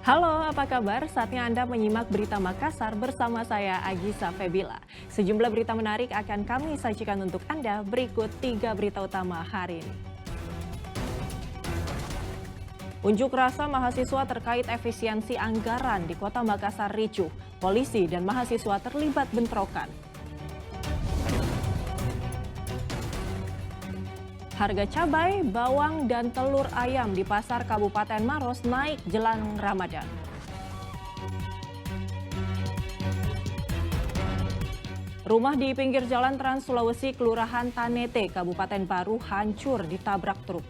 Halo, apa kabar? Saatnya Anda menyimak berita Makassar bersama saya Agisa Febila. Sejumlah berita menarik akan kami sajikan untuk Anda. Berikut 3 berita utama hari ini. Unjuk rasa mahasiswa terkait efisiensi anggaran di Kota Makassar ricuh. Polisi dan mahasiswa terlibat bentrokan. Harga cabai, bawang, dan telur ayam di pasar Kabupaten Maros naik jelang Ramadan. Rumah di pinggir jalan Trans Sulawesi, Kelurahan Tanete, Kabupaten Baru hancur ditabrak truk.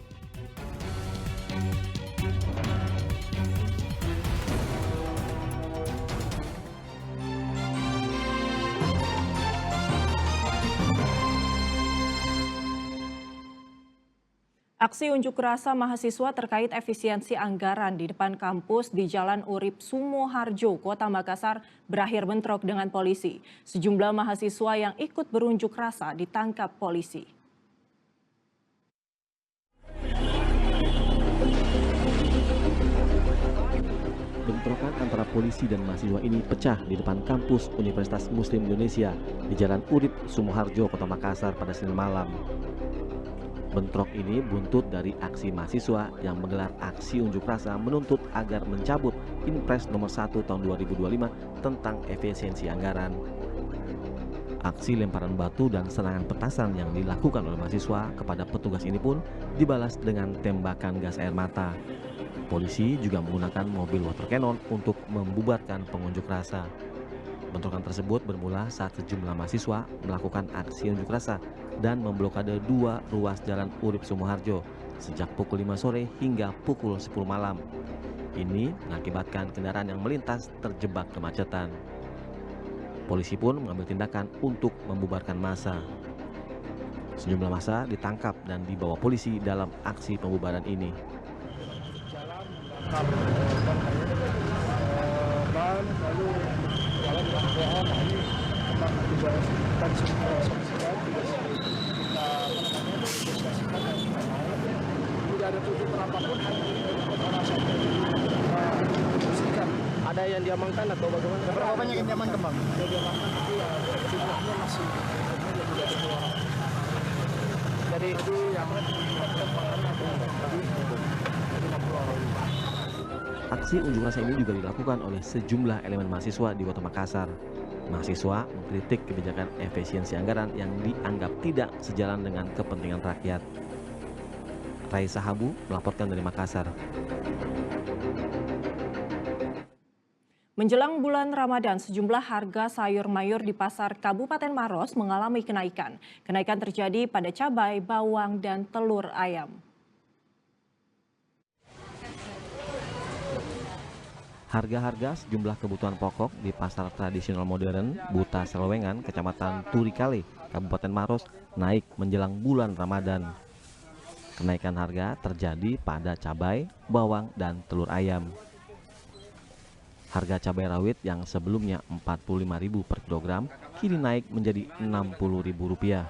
Aksi unjuk rasa mahasiswa terkait efisiensi anggaran di depan kampus di Jalan Urip Sumoharjo, Kota Makassar berakhir bentrok dengan polisi. Sejumlah mahasiswa yang ikut berunjuk rasa ditangkap polisi. Bentrokan antara polisi dan mahasiswa ini pecah di depan kampus Universitas Muslim Indonesia di Jalan Urip Sumoharjo, Kota Makassar pada Senin malam. Bentrok ini buntut dari aksi mahasiswa yang menggelar aksi unjuk rasa menuntut agar mencabut Inpres nomor 1 tahun 2025 tentang efisiensi anggaran. Aksi lemparan batu dan serangan petasan yang dilakukan oleh mahasiswa kepada petugas ini pun dibalas dengan tembakan gas air mata. Polisi juga menggunakan mobil water cannon untuk membubarkan pengunjuk rasa. Bentrokan tersebut bermula saat sejumlah mahasiswa melakukan aksi unjuk rasa dan memblokade 2 ruas jalan Urip Sumoharjo sejak pukul 5 sore hingga pukul 10 malam. Ini mengakibatkan kendaraan yang melintas terjebak kemacetan. Polisi pun mengambil tindakan untuk membubarkan massa. Sejumlah massa ditangkap dan dibawa polisi dalam aksi pembubaran ini. Ada yang diamankan atau bagaimana? Berapa banyak yang diamankan, Bang? Yang diamankan itu ya jumlahnya masih tidak semua. Jadi yang Aksi unjuk rasa ini juga dilakukan oleh sejumlah elemen mahasiswa di Kota Makassar. Mahasiswa mengkritik kebijakan efisiensi anggaran yang dianggap tidak sejalan dengan kepentingan rakyat. Raisa Habu melaporkan dari Makassar. Menjelang bulan Ramadan, sejumlah harga sayur mayur di pasar Kabupaten Maros mengalami kenaikan. Kenaikan terjadi pada cabai, bawang, dan telur ayam. Harga-harga sejumlah kebutuhan pokok di pasar tradisional modern Buta Selewengan, Kecamatan Turikale, Kabupaten Maros naik menjelang bulan Ramadan. Kenaikan harga terjadi pada cabai, bawang, dan telur ayam. Harga cabai rawit yang sebelumnya Rp45.000 per kilogram kini naik menjadi Rp60.000.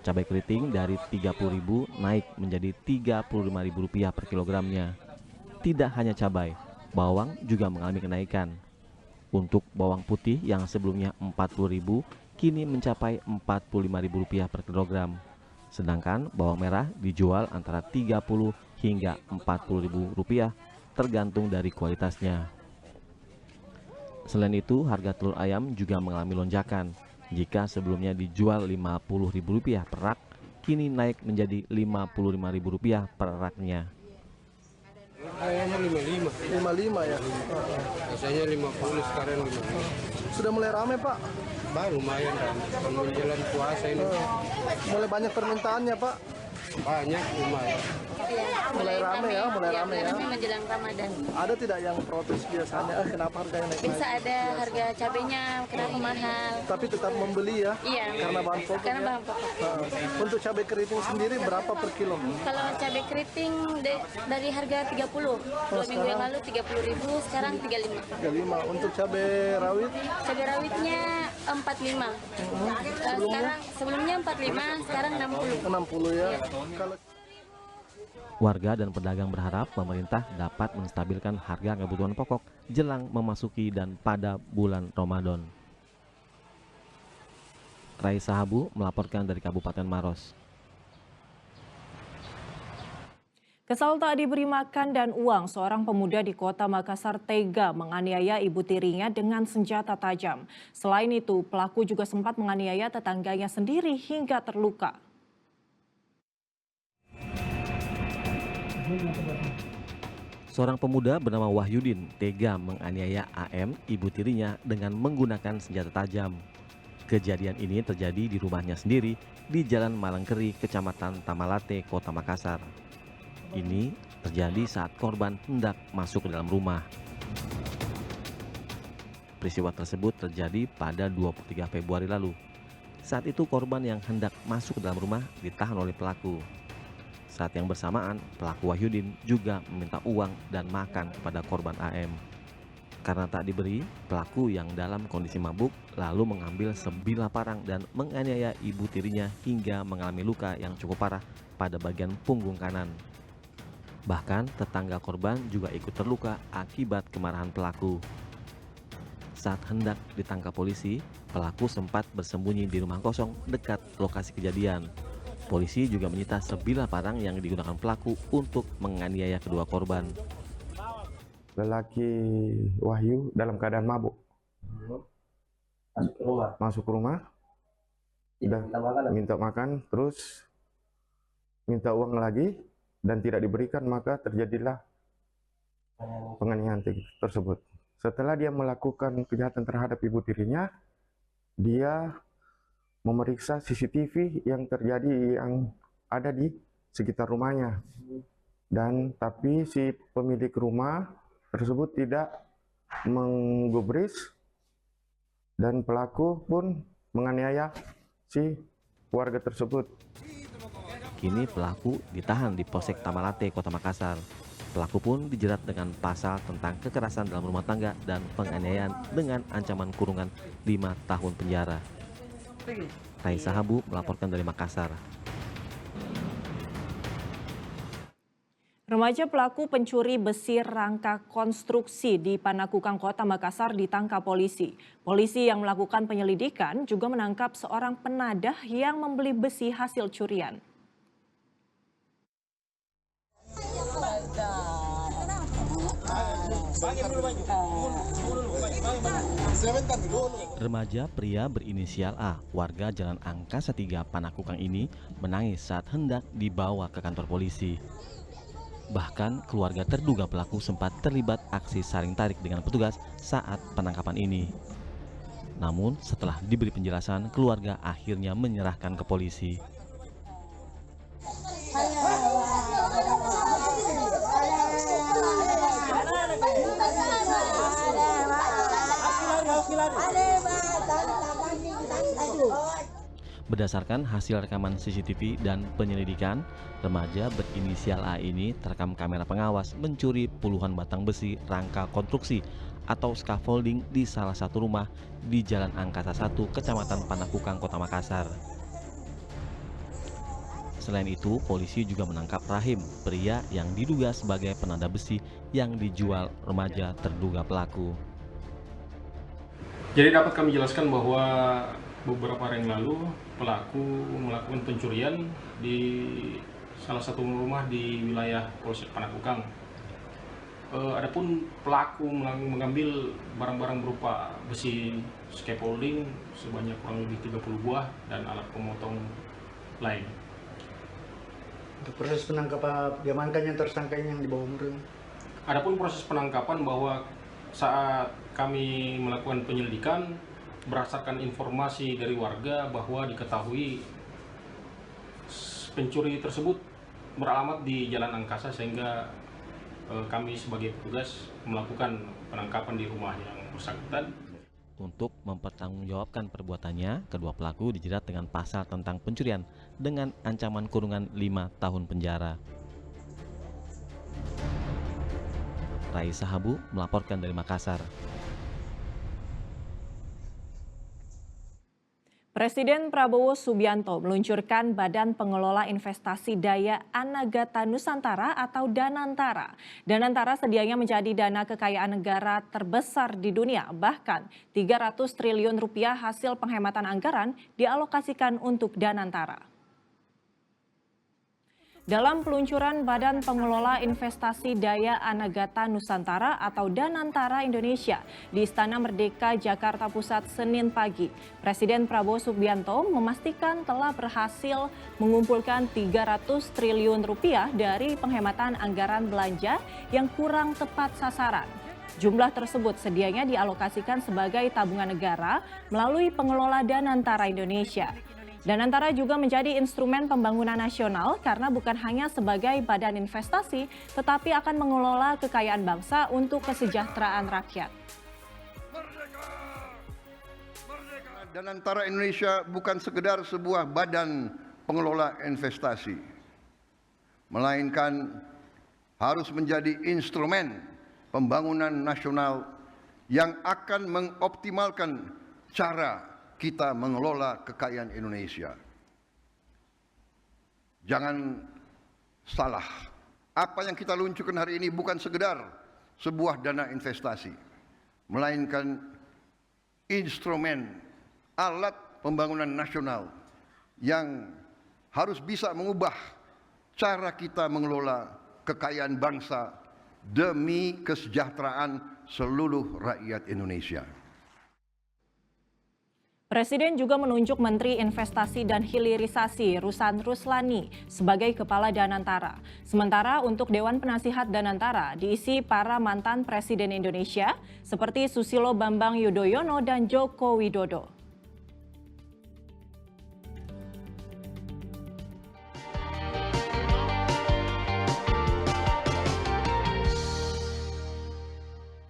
Cabai keriting dari Rp30.000 naik menjadi Rp35.000 per kilogramnya. Tidak hanya cabai, bawang juga mengalami kenaikan. Untuk bawang putih yang sebelumnya Rp40.000 kini mencapai Rp45.000 per kilogram. Sedangkan bawang merah dijual antara Rp30 hingga Rp40.000 tergantung dari kualitasnya. Selain itu, harga telur ayam juga mengalami lonjakan. Jika sebelumnya dijual Rp50.000 per rak, kini naik menjadi Rp55.000 per raknya. ayamnya 55 ya. Biasanya 50, sekarang 55. Sudah mulai ramai, Pak. Baru lumayan kan, menjelang puasa ini Mulai banyak permintaannya, Pak. banyak lumayan. Mulai rame ya. Menjelang Ramadan. Ada tidak yang protes biasanya? Kenapa harganya naik? Bisa ada harga cabenya kenapa mahal. Tapi tetap membeli ya? Iya. Karena bahan pokok. Karena ya? bahan pokok. Untuk cabai keriting sendiri berapa per kilo? Kalau cabai keriting dari harga 30. 2 minggu yang lalu 30.000, sekarang 35. 35. Untuk cabai rawit? Cabai rawitnya 45. Sekarang sebelumnya 45, sekarang 60. 60 ya. Kalau Warga dan pedagang berharap pemerintah dapat menstabilkan harga kebutuhan pokok jelang memasuki dan pada bulan Ramadan. Raisa Habu melaporkan dari Kabupaten Maros. Kesal tak diberi makan dan uang, seorang pemuda di kota Makassar tega menganiaya ibu tirinya dengan senjata tajam. Selain itu, pelaku juga sempat menganiaya tetangganya sendiri hingga terluka. Seorang pemuda bernama Wahyudin tega menganiaya AM, ibu tirinya, dengan menggunakan senjata tajam. Kejadian ini terjadi di rumahnya sendiri di Jalan Malangkeri, Kecamatan Tamalate, Kota Makassar. Ini terjadi saat korban hendak masuk ke dalam rumah. Peristiwa tersebut terjadi pada 23 Februari lalu. Saat itu korban yang hendak masuk ke dalam rumah ditahan oleh pelaku. Saat yang bersamaan, pelaku Wahyudin juga meminta uang dan makan kepada korban AM. Karena tak diberi, pelaku yang dalam kondisi mabuk lalu mengambil sebilah parang dan menganiaya ibu tirinya hingga mengalami luka yang cukup parah pada bagian punggung kanan. Bahkan tetangga korban juga ikut terluka akibat kemarahan pelaku. Saat hendak ditangkap polisi, pelaku sempat bersembunyi di rumah kosong dekat lokasi kejadian. Polisi juga menyita sebilah parang yang digunakan pelaku untuk menganiaya kedua korban. Lelaki Wahyu dalam keadaan mabuk. Masuk ke rumah. Minta makan, terus minta uang lagi. Dan tidak diberikan, maka terjadilah penganiayaan tersebut. Setelah dia melakukan kejahatan terhadap ibu tirinya, dia memeriksa CCTV yang terjadi yang ada di sekitar rumahnya. Dan tapi si pemilik rumah tersebut tidak menggubris dan pelaku pun menganiaya si warga tersebut. Kini pelaku ditahan di Polsek Tamalate, Kota Makassar. Pelaku pun dijerat dengan pasal tentang kekerasan dalam rumah tangga dan penganiayaan dengan ancaman kurungan 5 tahun penjara. Raisa Habu melaporkan dari Makassar. Remaja pelaku pencuri besi rangka konstruksi di Panakukang, Kota Makassar ditangkap polisi. Polisi yang melakukan penyelidikan juga menangkap seorang penadah yang membeli besi hasil curian. Remaja pria berinisial A, warga Jalan Angkasa 3 Panakukang ini menangis saat hendak dibawa ke kantor polisi. Bahkan keluarga terduga pelaku sempat terlibat aksi saling tarik dengan petugas saat penangkapan ini. Namun setelah diberi penjelasan, keluarga akhirnya menyerahkan ke polisi. Berdasarkan hasil rekaman CCTV dan penyelidikan, remaja berinisial A ini terekam kamera pengawas mencuri puluhan batang besi rangka konstruksi atau scaffolding di salah satu rumah di Jalan Angkasa 1, Kecamatan Panakukang, Kota Makassar. Selain itu, polisi juga menangkap Rahim, pria yang diduga sebagai penanda besi yang dijual remaja terduga pelaku. Jadi dapat kami jelaskan bahwa beberapa hari yang lalu pelaku melakukan pencurian di salah satu rumah di wilayah Polsek Panakukang. Adapun pelaku mengambil barang-barang berupa besi scaffolding sebanyak kurang lebih 30 buah dan alat pemotong lain. Untuk proses penangkapan, diamankannya tersangka yang di bawah umur. Adapun proses penangkapan bahwa saat kami melakukan penyelidikan berdasarkan informasi dari warga bahwa diketahui pencuri tersebut beralamat di Jalan Angkasa, sehingga kami sebagai petugas melakukan penangkapan di rumah yang bersangkutan. Untuk mempertanggungjawabkan perbuatannya, kedua pelaku dijerat dengan pasal tentang pencurian dengan ancaman kurungan 5 tahun penjara. Raisa Habu melaporkan dari Makassar. Presiden Prabowo Subianto meluncurkan Badan Pengelola Investasi Daya Anagata Nusantara atau Danantara. Danantara sedianya menjadi dana kekayaan negara terbesar di dunia, bahkan 300 triliun rupiah hasil penghematan anggaran dialokasikan untuk Danantara. Dalam peluncuran Badan Pengelola Investasi Daya Anagata Nusantara atau Danantara Indonesia di Istana Merdeka, Jakarta Pusat, Senin pagi, Presiden Prabowo Subianto memastikan telah berhasil mengumpulkan 300 triliun rupiah dari penghematan anggaran belanja yang kurang tepat sasaran. Jumlah tersebut sedianya dialokasikan sebagai tabungan negara melalui pengelola Danantara Indonesia. Danantara juga menjadi instrumen pembangunan nasional karena bukan hanya sebagai badan investasi, tetapi akan mengelola kekayaan bangsa untuk kesejahteraan rakyat. Danantara Indonesia bukan sekedar sebuah badan pengelola investasi, melainkan harus menjadi instrumen pembangunan nasional yang akan mengoptimalkan cara kita mengelola kekayaan Indonesia. Jangan salah, apa yang kita luncurkan hari ini bukan sekedar sebuah dana investasi, melainkan instrumen alat pembangunan nasional yang harus bisa mengubah cara kita mengelola kekayaan bangsa demi kesejahteraan seluruh rakyat Indonesia. Presiden juga menunjuk Menteri Investasi dan Hilirisasi Ruslan Ruslani sebagai Kepala Danantara. Sementara untuk Dewan Penasihat Danantara diisi para mantan Presiden Indonesia seperti Susilo Bambang Yudhoyono dan Joko Widodo.